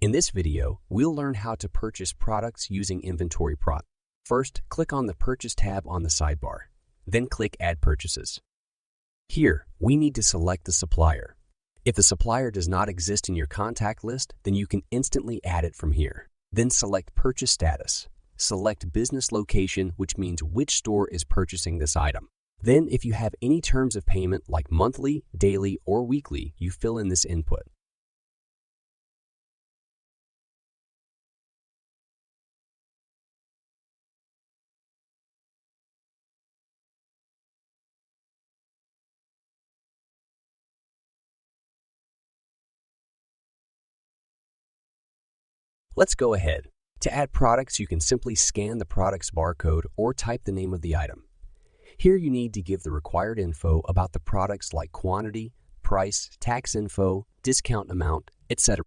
In this video, we'll learn how to purchase products using Inventory Pro. First, click on the Purchase tab on the sidebar. Then click Add Purchases. Here, we need to select the supplier. If the supplier does not exist in your contact list, then you can instantly add it from here. Then select Purchase Status. Select Business Location, which means which store is purchasing this item. Then, if you have any terms of payment like monthly, daily, or weekly, you fill in this input. Let's go ahead. To add products, you can simply scan the product's barcode or type the name of the item. Here you need to give the required info about the products like quantity, price, tax info, discount amount, etc.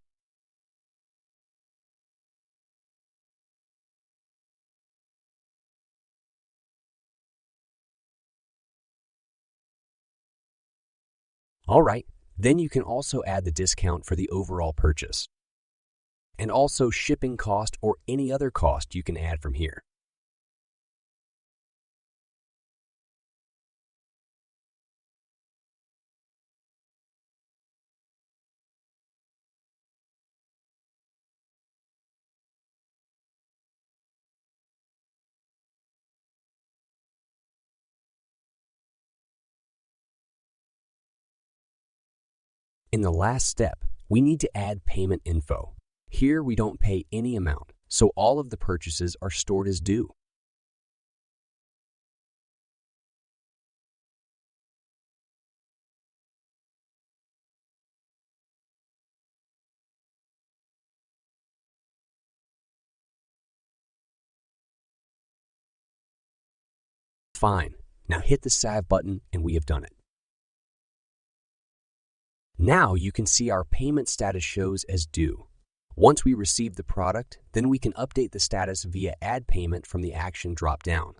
Alright, then you can also add the discount for the overall purchase. And also shipping cost or any other cost you can add from here. In the last step, we need to add payment info. Here we don't pay any amount, so all of the purchases are stored as due. Fine. Now hit the Save button and we have done it. Now you can see our payment status shows as due. Once we receive the product, then we can update the status via Add Payment from the Action drop-down.